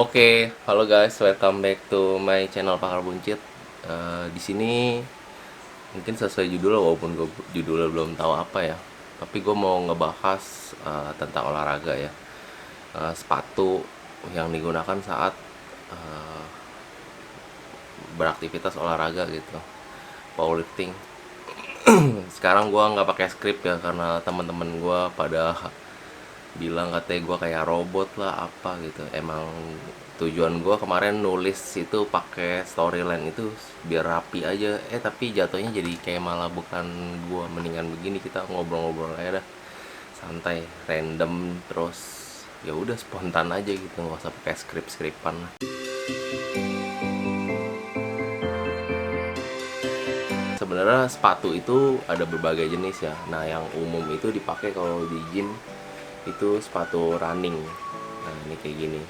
Oke, halo guys, welcome back to my channel Pakar Buncit. Di sini mungkin sesuai judul walaupun gue judulnya belum tahu apa ya, tapi gue mau ngebahas tentang olahraga ya. Sepatu yang digunakan saat uh, beraktivitas olahraga gitu, powerlifting. Sekarang gue nggak pakai script ya karena teman-teman gue pada bilang katanya gue kayak robot lah apa gitu. Emang tujuan gue kemarin nulis itu pakai storyline itu biar rapi aja, tapi jatuhnya jadi kayak malah bukan gue. Mendingan begini, kita ngobrol-ngobrol aja dah, santai, random, terus ya udah spontan aja gitu, nggak usah pakai skrip-skripan. Sebenarnya sepatu itu ada berbagai jenis ya. Nah, yang umum itu dipakai kalau di gym itu sepatu running. Nah, ini kayak gini.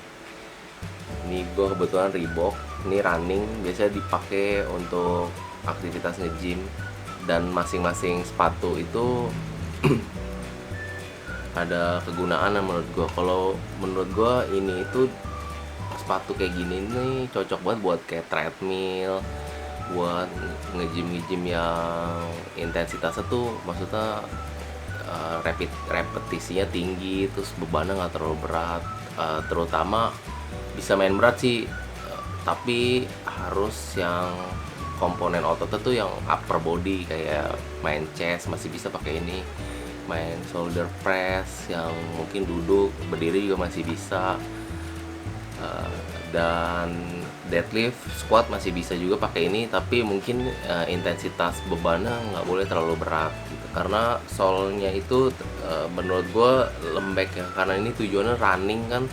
Ini gue kebetulan Reebok. Ini running, biasanya dipakai untuk aktivitas nge-gym. Dan masing-masing sepatu itu ada kegunaan menurut gue. Kalau menurut gue ini itu sepatu kayak gini nih cocok banget buat kayak treadmill, buat nge-gym yang intensitasnya tuh maksudnya repetisinya tinggi, terus bebannya nggak terlalu berat. Terutama bisa main berat sih, tapi harus yang komponen ototnya tuh yang upper body, kayak main chest masih bisa pakai ini, main shoulder press yang mungkin duduk berdiri juga masih bisa. Eh, dan deadlift, squat masih bisa juga pakai ini, tapi mungkin intensitas bebannya nggak boleh terlalu berat gitu. Karena solnya itu menurut gue lembek ya, karena ini tujuannya running kan,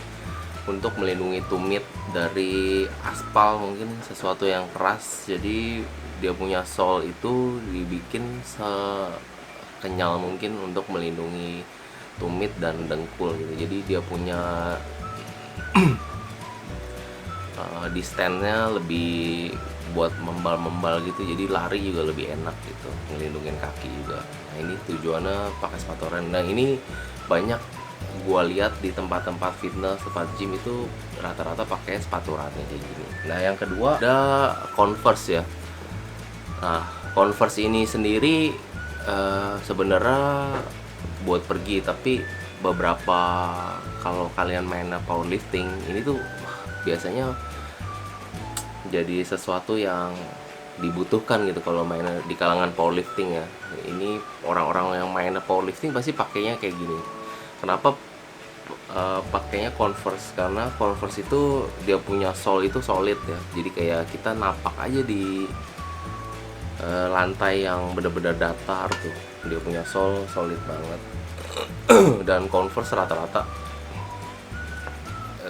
untuk melindungi tumit dari aspal, mungkin sesuatu yang keras. Jadi dia punya sol itu dibikin sekenyal mungkin untuk melindungi tumit dan dengkul gitu. Jadi dia punya distance-nya lebih buat membal-membal gitu, jadi lari juga lebih enak gitu, ngelindungin kaki juga. Nah, ini tujuannya pakai sepatu run. Nah, ini banyak gua lihat di tempat-tempat fitness, tempat gym itu rata-rata pakai sepatu running kayak gini. Nah, yang kedua ada Converse ya. Nah, Converse ini sendiri sebenarnya buat pergi, tapi beberapa, kalau kalian main powerlifting ini tuh biasanya jadi sesuatu yang dibutuhkan gitu kalau main di kalangan powerlifting ya. Ini orang-orang yang main powerlifting pasti pakainya kayak gini. Kenapa pakainya Converse? Karena Converse itu dia punya sole itu solid ya. Jadi kayak kita napak aja di lantai yang benar-benar datar tuh. Dia punya sole solid banget. Dan Converse rata-rata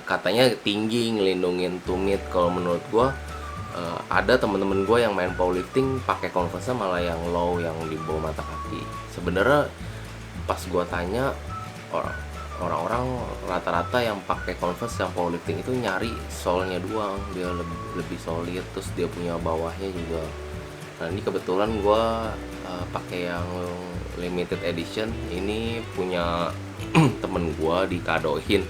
katanya tinggi, ngelindungin tumit. Kalau menurut gua ada temen-temen gue yang main powerlifting pakai Converse malah yang low, yang di bawah mata kaki. Sebenarnya pas gue tanya, orang-orang rata-rata yang pakai Converse yang powerlifting itu nyari solnya doang, dia lebih solid, terus dia punya bawahnya juga. Nah, ini kebetulan gue pakai yang limited edition. Ini punya temen gue, dikadoin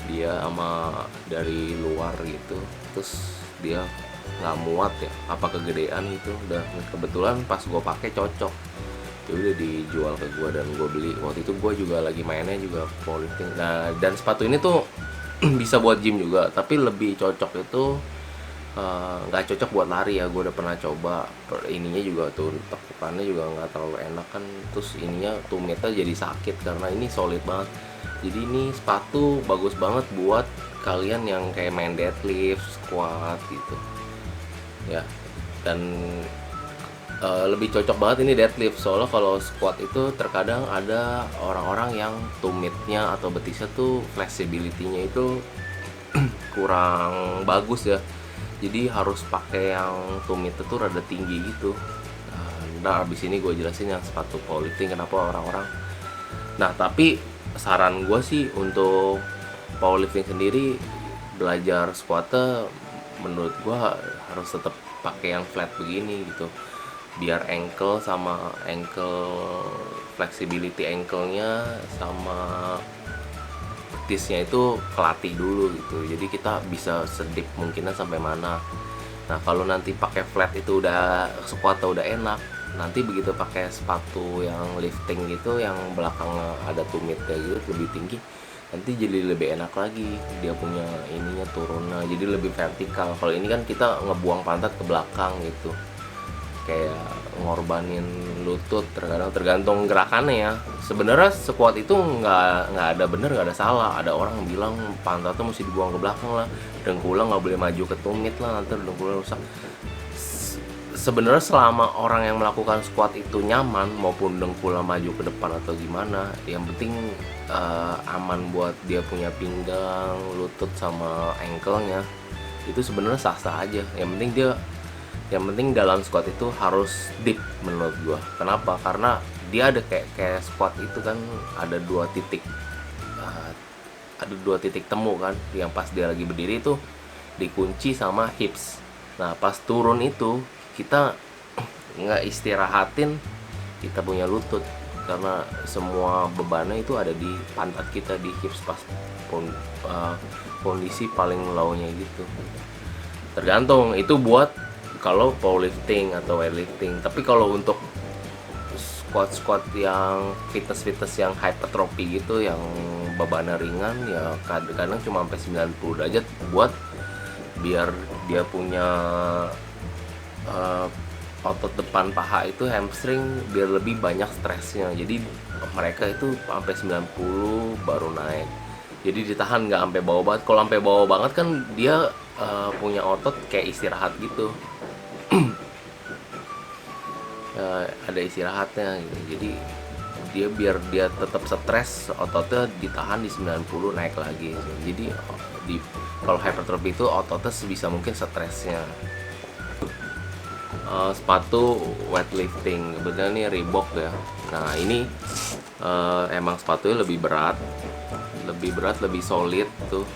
dia sama dari luar gitu, terus dia nggak muat ya, apa kegedean gitu. Udah kebetulan pas gue pakai cocok, ya udah dijual ke gue dan gue beli. Waktu itu gue juga lagi mainnya juga powerlifting. Nah, dan sepatu ini tuh bisa buat gym juga, tapi lebih cocok itu nggak cocok buat lari ya. Gue udah pernah coba, ininya juga tuh tekukannya juga nggak terlalu enak kan, terus ininya tumitnya jadi sakit karena ini solid banget. Jadi ini sepatu bagus banget buat kalian yang kayak main deadlift, squat gitu ya. Dan lebih cocok banget ini deadlift, soalnya kalau squat itu terkadang ada orang-orang yang tumitnya atau betisnya tuh flexibility-nya itu kurang bagus ya. Jadi harus pakai yang tumitnya tuh rada tinggi gitu. Nah, abis ini gue jelasin yang sepatu powerlifting kenapa orang-orang. Nah, tapi saran gue sih untuk powerlifting sendiri, belajar squatnya menurut gue harus tetap pakai yang flat begini gitu, biar ankle flexibility ankle-nya sama betisnya itu kelatih dulu gitu, jadi kita bisa sedip mungkinnya sampai mana. Nah kalau nanti pakai flat itu udah squat udah enak, nanti begitu pakai sepatu yang lifting gitu yang belakangnya ada tumit kayak gitu lebih tinggi, nanti jadi lebih enak lagi, dia punya ininya turunnya jadi lebih vertikal. Kalau ini kan kita ngebuang pantat ke belakang gitu, kayak ngorbanin lutut, tergantung gerakannya ya. Sebenarnya squat itu nggak ada bener nggak ada salah. Ada orang bilang pantatnya mesti dibuang ke belakang lah, dengkulnya nggak boleh maju ke tumit lah, nanti dengkulnya rusak. Sebenarnya selama orang yang melakukan squat itu nyaman, maupun dengkulnya maju ke depan atau gimana, yang penting aman buat dia punya pinggang, lutut sama ankle-nya, itu sebenarnya sah-sah aja. Yang penting dalam squat itu harus deep menurut gua. Kenapa? Karena dia ada kayak squat itu kan ada dua titik temu kan, yang pas dia lagi berdiri itu dikunci sama hips. Nah pas turun itu kita nggak istirahatin kita punya lutut, karena semua bebannya itu ada di pantat kita, di hips pas kondisi paling low-nya gitu. Tergantung itu buat kalau powerlifting atau weightlifting. Tapi kalau untuk squat yang fitness yang hypertrophy gitu, yang bebannya ringan, ya kadang-kadang cuma sampai 90 derajat buat biar dia punya otot depan paha itu hamstring biar lebih banyak stresnya. Jadi mereka itu sampai 90 baru naik. Jadi ditahan, nggak sampai bawah banget. Kalau sampai bawah banget kan dia punya otot kayak istirahat gitu. Ada istirahatnya gitu. Jadi biar dia tetap stres, ototnya ditahan di 90 naik lagi. Jadi kalau hypertrophy itu ototnya sebisa mungkin stresnya. Sepatu weightlifting kebetulan ini Reebok ya. Nah ini emang sepatunya lebih berat, lebih solid tuh.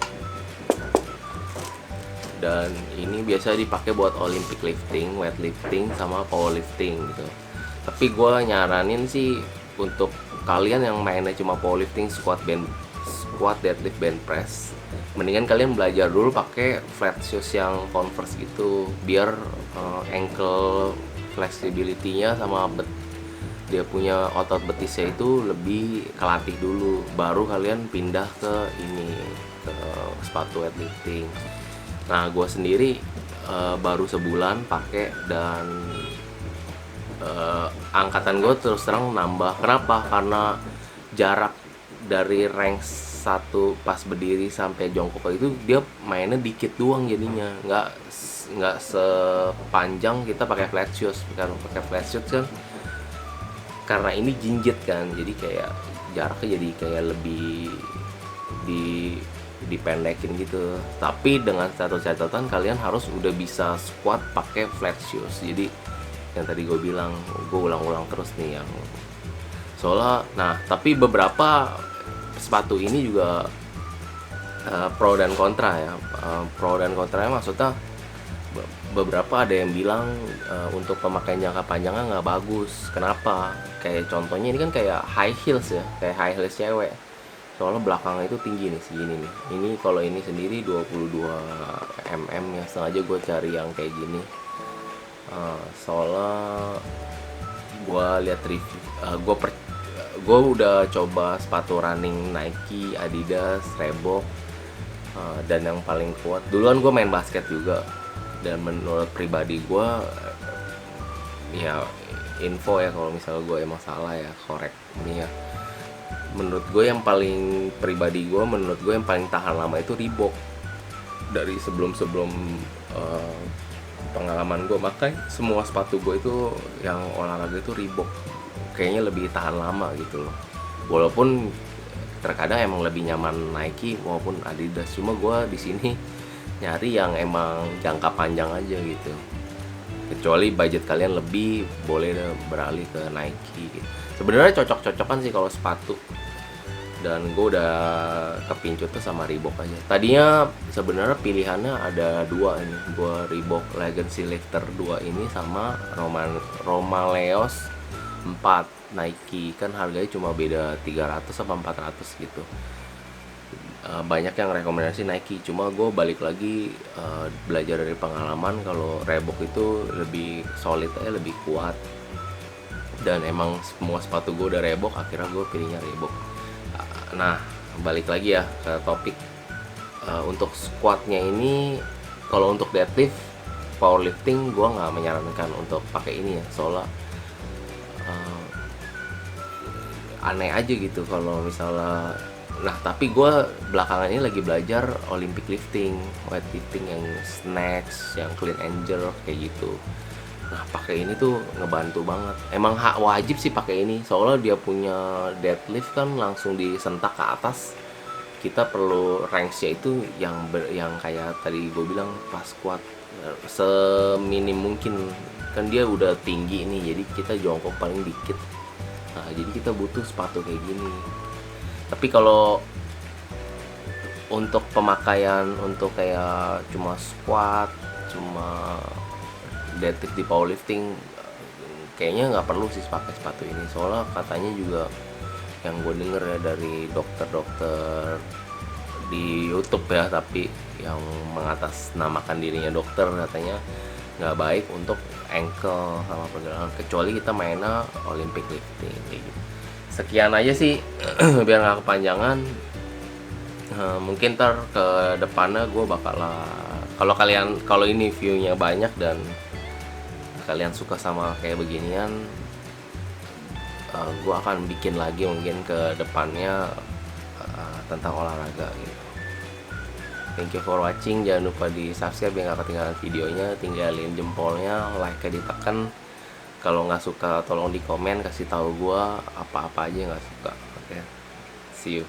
Dan ini biasa dipakai buat Olympic lifting, weightlifting, sama powerlifting gitu. Tapi gue nyaranin sih untuk kalian yang mainnya cuma powerlifting, squat, deadlift, bench press, mendingan kalian belajar dulu pakai flat shoes yang Converse gitu, biar ankle flexibility-nya sama dia punya otot betisnya itu lebih kelatih dulu, baru kalian pindah ke sepatu weightlifting. Nah gue sendiri baru sebulan pakai, dan angkatan gue terus terang nambah. Kenapa? Karena jarak dari rank 1 pas berdiri sampai jongkok itu dia mainnya dikit doang, jadinya nggak sepanjang kita pakai flat shoes. Kalau pakai flat shoes kan karena ini jinjit kan, jadi kayak jaraknya jadi kayak lebih dipendekin gitu. Tapi dengan satu catatan, kalian harus udah bisa squat pakai flat shoes. Jadi yang tadi gue bilang, gue ulang-ulang terus nih yang soalnya. Nah tapi beberapa sepatu ini juga pro dan kontra ya. Pro dan kontranya maksudnya beberapa ada yang bilang untuk pemakaian jangka panjangnya nggak bagus. Kenapa? Kayak contohnya ini kan kayak high heels ya, kayak high heels cewek. Soalnya belakangnya itu tinggi nih, segini nih. Ini kalau ini sendiri 22 mm ya, sengaja gue cari yang kayak gini. Soalnya gue lihat review, gue udah coba sepatu running Nike, Adidas, Reebok, dan yang paling kuat. Duluan gue main basket juga, dan menurut pribadi gue, ya info ya kalau misalnya gue emang salah ya korek ini ya. Menurut gue yang paling pribadi gue, menurut gue yang paling tahan lama itu Reebok. Dari sebelum pengalaman gue, makanya semua sepatu gue itu yang olahraga itu Reebok, kayaknya lebih tahan lama gitu loh. Walaupun terkadang emang lebih nyaman Nike maupun Adidas, cuma gue di sini nyari yang emang jangka panjang aja gitu. Kecuali budget kalian lebih, boleh beralih ke Nike gitu. Sebenarnya cocok-cocokan sih kalau sepatu, dan gue udah kepincut tuh sama Reebok aja. Tadinya sebenarnya pilihannya ada dua ini, gue Reebok Legacy Lifter 2 ini sama Romaleos 4 Nike, kan harganya cuma beda 300 apa 400 gitu. banyak yang rekomendasi Nike, cuma gue balik lagi belajar dari pengalaman kalau Reebok itu lebih solid aja, lebih kuat, dan emang semua sepatu gue udah Reebok, akhirnya gue pilihnya Reebok. Nah, balik lagi ya ke topik. Untuk squatnya ini, kalau untuk deadlift powerlifting gue nggak menyarankan untuk pakai ini ya, soalnya aneh aja gitu kalau misalnya. Nah, tapi gue belakangan ini lagi belajar Olympic lifting, weightlifting yang snatch, yang clean and jerk kayak gitu. Nah, pakai ini tuh ngebantu banget. Emang hak wajib sih pakai ini, soalnya dia punya deadlift kan langsung disentak ke atas. Kita perlu range-nya itu yang kayak tadi gue bilang pas squat, seminim mungkin. Kan dia udah tinggi nih, jadi kita jongkok paling dikit. Nah, jadi kita butuh sepatu kayak gini. Tapi kalau untuk pemakaian untuk kayak cuma squat, cuma deadlift di powerlifting, kayaknya nggak perlu sih pakai sepatu ini. Soalnya katanya juga yang gue denger ya dari dokter-dokter di YouTube ya, tapi yang mengatasnamakan dirinya dokter, katanya nggak baik untuk ankle sama pergelangan, kecuali kita mainnya Olympic lifting kayak gitu. Sekian aja sih biar nggak kepanjangan. Mungkin ntar ke depannya gue bakal, kalau ini viewnya banyak dan kalian suka sama kayak beginian, gue akan bikin lagi mungkin ke depannya tentang olahraga gitu. Thank you for watching. Jangan lupa di subscribe biar gak ketinggalan videonya. Tinggalin jempolnya, like-nya ditekan. Kalau nggak suka tolong di komen, kasih tahu gue apa-apa aja yang nggak suka. Oke, see you.